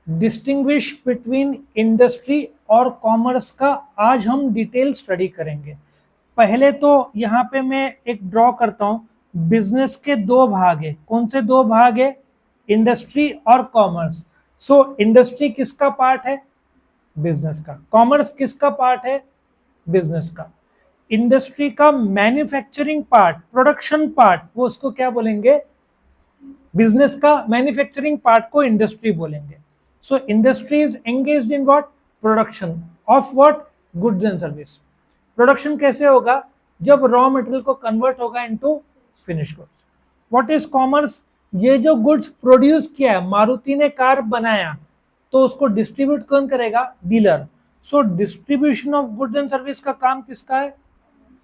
Distinguish between industry और commerce का आज हम डिटेल स्टडी करेंगे। पहले तो यहाँ पे मैं एक ड्रॉ करता हूँ। बिजनेस के दो भाग है। कौन से दो भाग है? इंडस्ट्री और कॉमर्स। सो इंडस्ट्री किसका पार्ट है? बिजनेस का। कॉमर्स किसका पार्ट है? बिजनेस का। इंडस्ट्री का मैन्युफैक्चरिंग पार्ट, प्रोडक्शन पार्ट, वो उसको क्या बोलेंगे? बिजनेस का मैन्युफैक्चरिंग पार्ट को इंडस्ट्री बोलेंगे। So industry is engaged in what? Production of what? Goods and service. Production कैसे होगा? जब रॉ मटेरियल को कन्वर्ट होगा into finish goods. What is commerce? ये जो गुड्स प्रोड्यूस किया है, मारुति ने कार बनाया, तो उसको डिस्ट्रीब्यूट कौन करेगा? Dealer. So distribution of goods and service का काम किसका है?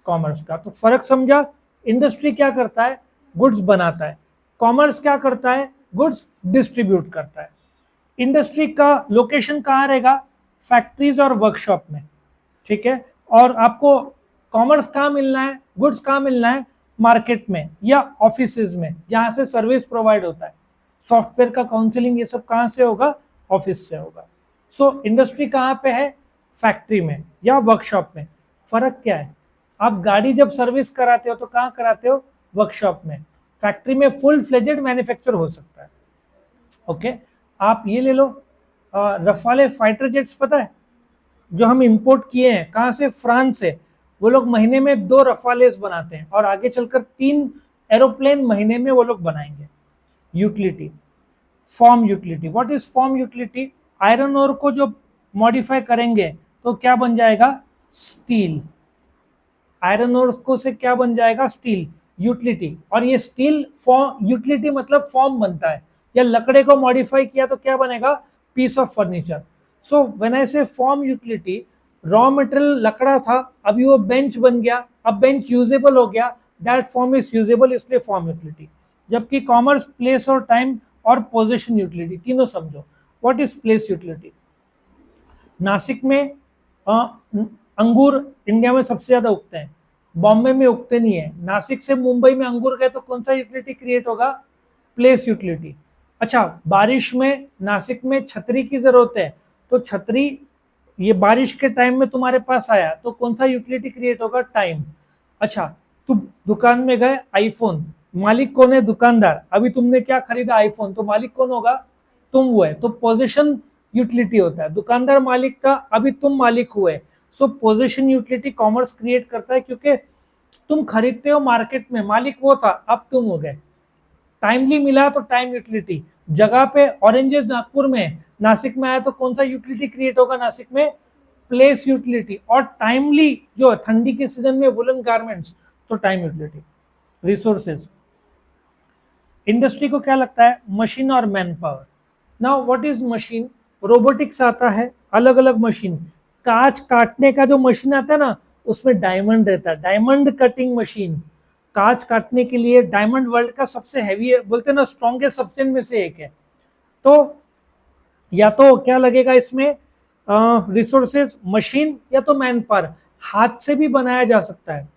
कॉमर्स का। तो फर्क समझा? इंडस्ट्री क्या करता है? गुड्स बनाता है। कॉमर्स क्या करता है? गुड्स डिस्ट्रीब्यूट करता है। इंडस्ट्री का लोकेशन कहाँ रहेगा? फैक्ट्रीज और वर्कशॉप में। ठीक है। और आपको कॉमर्स कहाँ मिलना है? गुड्स कहाँ मिलना है? मार्केट में या ऑफिसेज में, जहां से सर्विस प्रोवाइड होता है। सॉफ्टवेयर का काउंसलिंग ये सब कहाँ से होगा? ऑफिस से होगा। सो इंडस्ट्री कहाँ पे है? फैक्ट्री में या वर्कशॉप में। फर्क क्या है? आप गाड़ी जब सर्विस कराते हो तो कहाँ कराते हो? वर्कशॉप में। फैक्ट्री में फुल फ्लेजेड मैन्युफैक्चर हो सकता है। ओके। आप ये ले लो, रफाले फाइटर जेट्स, पता है जो हम इंपोर्ट किए हैं कहाँ से? फ्रांस से। वो लोग महीने में 2 रफालेस बनाते हैं और आगे चलकर 3 एरोप्लेन महीने में वो लोग बनाएंगे। Utility, form utility. What is form utility? Iron ore को जो मॉडिफाई करेंगे तो क्या बन जाएगा? स्टील। आयरन ओर को से क्या बन जाएगा? स्टील। यूटिलिटी। और ये स्टील फॉर्म, यूटिलिटी मतलब फॉर्म बनता है। या लकड़े को मॉडिफाई किया तो क्या बनेगा? Piece of furniture. So when I say form utility, raw material लकड़ा था, अभी वो बेंच बन गया, अब बेंच यूजेबल हो गया, दैट फॉर्म इज यूजेबल, इसलिए फॉर्म यूटिलिटी। जबकि कॉमर्स प्लेस और टाइम और पोजीशन यूटिलिटी, तीनों समझो। What is place utility? Nashik में अंगूर इंडिया में सबसे ज्यादा उगते हैं, बॉम्बे में उगते नहीं है। नासिक से मुंबई में अंगूर गए तो कौन सा यूटिलिटी क्रिएट होगा? Place utility. अच्छा, बारिश में नासिक में छतरी की जरूरत है, तो छतरी ये बारिश के टाइम में तुम्हारे पास आया तो कौन सा यूटिलिटी क्रिएट होगा? टाइम। अच्छा, तुम दुकान में गए, आईफोन, मालिक कौन है? दुकानदार। अभी तुमने क्या खरीदा? आईफोन, तो मालिक कौन होगा? तुम हुए। तो पोजीशन यूटिलिटी होता है। दुकानदार मालिक का, अभी तुम मालिक हुए। सो पोजीशन यूटिलिटी कॉमर्स क्रिएट करता है, क्योंकि तुम खरीदते हो मार्केट में, मालिक वो था, अब तुम हो गए। टाइमली मिला तो टाइम यूटिलिटी। जगह पे ऑरेंजेस नागपुर में, नासिक में आया तो कौन सा यूटिलिटी क्रिएट होगा नासिक में? Place utility. और टाइमली जो ठंडी के सीजन में वुलन गारमेंट्स, तो टाइम यूटिलिटी। रिसोर्सेज, इंडस्ट्री को क्या लगता है? मशीन और man power. Now what is machine? Robotics आता है, अलग अलग मशीन। कांच काटने का जो मशीन आता है ना, उसमें डायमंड रहता है, डायमंड कटिंग मशीन। कांच काटने के लिए डायमंड वर्ल्ड का सबसे हैवी है, बोलते हैं ना स्ट्रॉन्गेस्ट सब्सटेंस में से एक है। तो या तो क्या लगेगा इसमें? रिसोर्सेज, मशीन, या तो मैन पावर। हाथ से भी बनाया जा सकता है।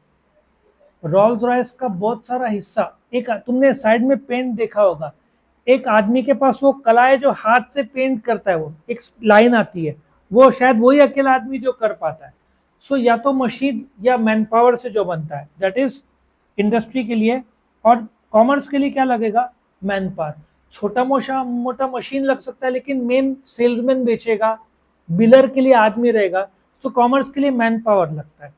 रोल्स रॉयस का बहुत सारा हिस्सा, एक तुमने साइड में पेंट देखा होगा, एक आदमी के पास वो कला है जो हाथ से पेंट करता है, वो एक लाइन आती है, वो शायद वही अकेला आदमी जो कर पाता है। सो या तो मशीन या मैन पावर से जो बनता है, दैट इज इंडस्ट्री के लिए। और कॉमर्स के लिए क्या लगेगा? Man power. छोटा मोटा मशीन लग सकता है, लेकिन मेन सेल्समैन बेचेगा, बिलर के लिए आदमी रहेगा। तो कॉमर्स के लिए मैन पावर लगता है।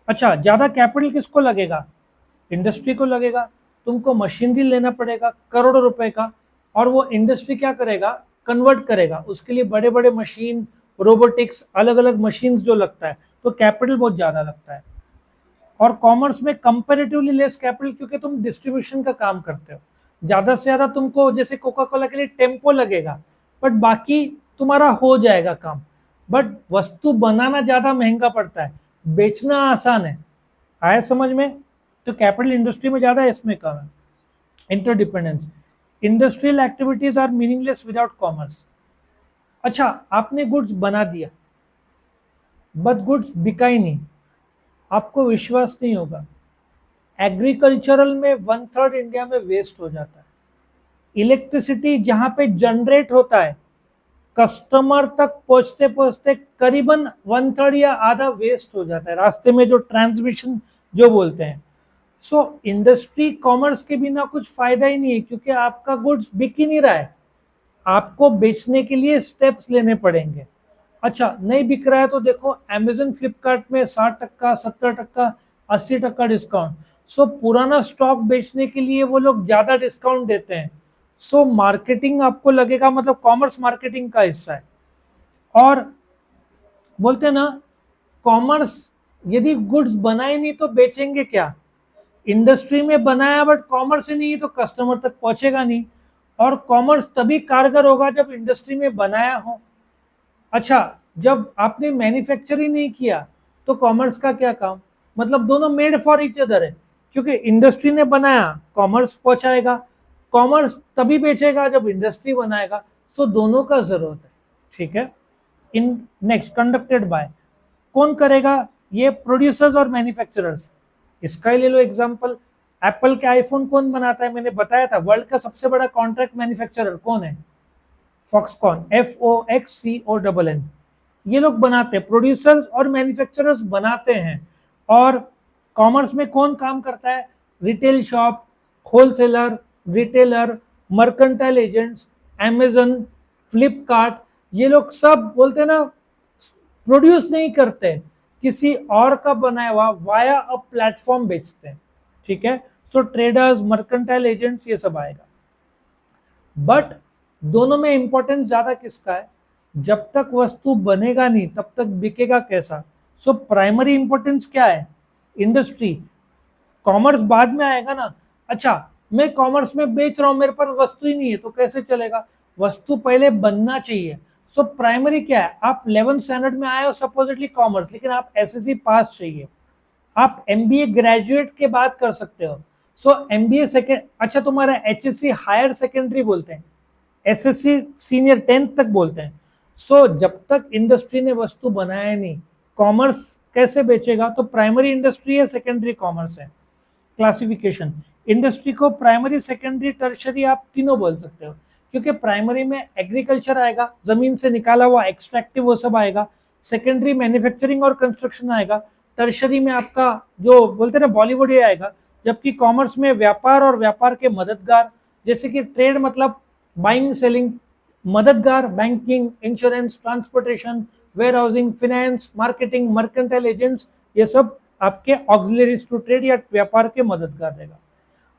अच्छा, ज्यादा कैपिटल किसको लगेगा? इंडस्ट्री को लगेगा। तुमको मशीनरी लेना पड़ेगा करोड़ों रुपए का, और वो इंडस्ट्री क्या करेगा? कन्वर्ट करेगा। उसके लिए बड़े बड़े मशीन, रोबोटिक्स, अलग अलग मशीन जो लगता है, तो कैपिटल बहुत ज्यादा लगता है। और कॉमर्स में कंपेरेटिवली लेस कैपिटल, क्योंकि तुम डिस्ट्रीब्यूशन का काम करते हो। ज्यादा से ज्यादा तुमको, जैसे कोका कोला के लिए टेम्पो लगेगा, बट बाकी तुम्हारा हो जाएगा काम। बट वस्तु बनाना ज्यादा महंगा पड़ता है, बेचना आसान है। आया समझ में? तो कैपिटल इंडस्ट्री में ज्यादा है, इसमें कम है। Interdependence, industrial activities are meaningless without commerce. अच्छा, आपने गुड्स बना दिया, बट गुड्स बिका ही नहीं, आपको विश्वास नहीं होगा। एग्रीकल्चरल में 1/3 इंडिया में वेस्ट हो जाता है। इलेक्ट्रिसिटी जहां पे जनरेट होता है, कस्टमर तक पहुंचते पहुंचते करीबन 1/3 या आधा वेस्ट हो जाता है रास्ते में, जो ट्रांसमिशन जो बोलते हैं। सो इंडस्ट्री कॉमर्स के बिना कुछ फायदा ही नहीं है, क्योंकि आपका गुड्स बिक ही नहीं रहा है, आपको बेचने के लिए स्टेप्स लेने पड़ेंगे। अच्छा, नहीं बिक रहा है तो देखो अमेजन फ्लिपकार्ट में 60%, 70%, 80% डिस्काउंट। सो पुराना स्टॉक बेचने के लिए वो लोग ज्यादा डिस्काउंट देते हैं। सो मार्केटिंग आपको लगेगा, मतलब कॉमर्स मार्केटिंग का हिस्सा है। और बोलते हैं ना, कॉमर्स यदि गुड्स बनाए नहीं तो बेचेंगे क्या? इंडस्ट्री में बनाया बट कॉमर्स ही नहीं है तो कस्टमर तक पहुंचेगा नहीं। और कॉमर्स तभी कारगर होगा जब इंडस्ट्री में बनाया हो। अच्छा, जब आपने मैन्युफैक्चर ही नहीं किया तो कॉमर्स का क्या काम? मतलब दोनों मेड फॉर ईच अदर है, क्योंकि इंडस्ट्री ने बनाया, कॉमर्स पहुंचाएगा। कॉमर्स तभी बेचेगा जब इंडस्ट्री बनाएगा। सो दोनों का जरूरत है, ठीक है। इन नेक्स्ट, कंडक्टेड बाय, कौन करेगा? ये प्रोड्यूसर्स और मैन्युफैक्चरर्स। इसका ही ले लो एग्जांपल, एप्पल के आईफोन कौन बनाता है? मैंने बताया था, वर्ल्ड का सबसे बड़ा कॉन्ट्रैक्ट मैन्युफैक्चरर कौन है? Foxconn, FOXCONN। ये लोग बनाते हैं, प्रोड्यूसर्स और मैन्युफैक्चरर्स बनाते हैं। और कॉमर्स में कौन काम करता है? Retail shop, wholesaler, retailer, mercantile agents, Amazon, Flipkart. ये लोग सब बोलते हैं ना, प्रोड्यूस नहीं करते, किसी और का बनाया हुआ वाया अ प्लेटफॉर्म बेचते हैं, ठीक है। सो ट्रेडर्स, मर्केंटाइल एजेंट्स, ये सब आएगा। बट दोनों में इंपॉर्टेंस ज्यादा किसका है? जब तक वस्तु बनेगा नहीं तब तक बिकेगा कैसा? सो प्राइमरी इंपॉर्टेंस क्या है? इंडस्ट्री। कॉमर्स बाद में आएगा ना। अच्छा, मैं कॉमर्स में बेच रहा हूं, मेरे पास वस्तु ही नहीं है तो कैसे चलेगा? वस्तु पहले बनना चाहिए। सो प्राइमरी क्या है? आप 11th स्टैंडर्ड में आए हो सपोजिटली कॉमर्स, लेकिन आप SSC पास चाहिए, आप MBA ग्रेजुएट के बाद कर सकते हो। सो MBA सेकेंड, अच्छा तुम्हारा HSC हायर सेकेंडरी बोलते हैं, SSC सीनियर 10th तक बोलते हैं। सो जब तक इंडस्ट्री ने वस्तु बनाया नहीं, कॉमर्स कैसे बेचेगा? तो प्राइमरी इंडस्ट्री है, सेकेंडरी कॉमर्स है। क्लासिफिकेशन, इंडस्ट्री को प्राइमरी, सेकेंडरी, टर्शरी आप तीनों बोल सकते हो, क्योंकि प्राइमरी में एग्रीकल्चर आएगा, जमीन से निकाला हुआ एक्सट्रैक्टिव वो सब आएगा। सेकेंडरी मैन्युफैक्चरिंग और कंस्ट्रक्शन आएगा। टर्शरी में आपका जो बोलते हैं ना बॉलीवुड ये आएगा। जबकि कॉमर्स में व्यापार और व्यापार के मददगार, जैसे कि ट्रेड मतलब बाइंग सेलिंग, मददगार banking, insurance, transportation, warehousing, finance, marketing, mercantile agents, ये सब आपके ऑक्सिलरीज टू ट्रेड या व्यापार के मददगार रहेगा।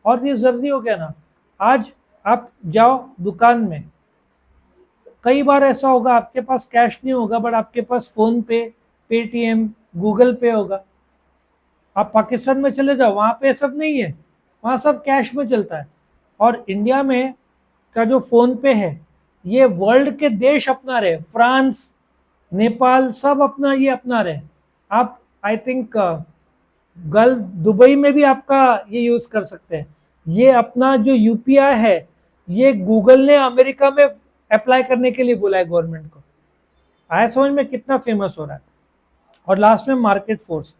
और ये जरूरी हो गया ना, आज आप जाओ दुकान में, कई बार ऐसा होगा आपके पास कैश नहीं होगा बट आपके पास फोन पे, पेटीएम, गूगल पे होगा। आप पाकिस्तान में चले जाओ, वहां पे सब नहीं है, वहां सब कैश में चलता है। और इंडिया में का जो फोन पे है, ये वर्ल्ड के देश अपना रहे, फ्रांस, नेपाल, सब अपना ये अपना रहे। आप आई थिंक गल्फ, दुबई में भी आपका ये यूज कर सकते हैं। ये अपना जो UPI है, ये गूगल ने अमेरिका में अप्लाई करने के लिए बोला है गवर्नमेंट को। आया समझ में कितना फेमस हो रहा है? और लास्ट में मार्केट फोर्स,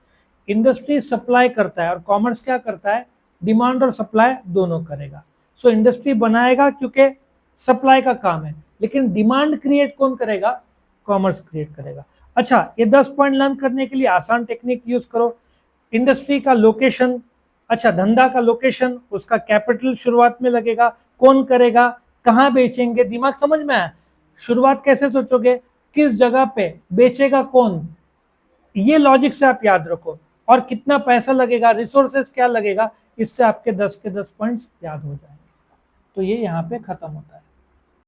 इंडस्ट्री सप्लाई करता है और कॉमर्स क्या करता है? डिमांड और सप्लाई दोनों करेगा। सो इंडस्ट्री बनाएगा क्योंकि सप्लाई का काम है, लेकिन डिमांड क्रिएट कौन करेगा? कॉमर्स क्रिएट करेगा। अच्छा, ये 10 पॉइंट लर्न करने के लिए आसान टेक्निक यूज करो। इंडस्ट्री का लोकेशन, अच्छा धंधा का लोकेशन, उसका कैपिटल शुरुआत में लगेगा, कौन करेगा, कहाँ बेचेंगे, दिमाग समझ में आया? शुरुआत कैसे सोचोगे, किस जगह पे बेचेगा कौन, ये लॉजिक से आप याद रखो। और कितना पैसा लगेगा, रिसोर्सेस क्या लगेगा, इससे आपके 10 के 10 पॉइंट्स याद हो जाएंगे। तो ये यहाँ पे खत्म होता है।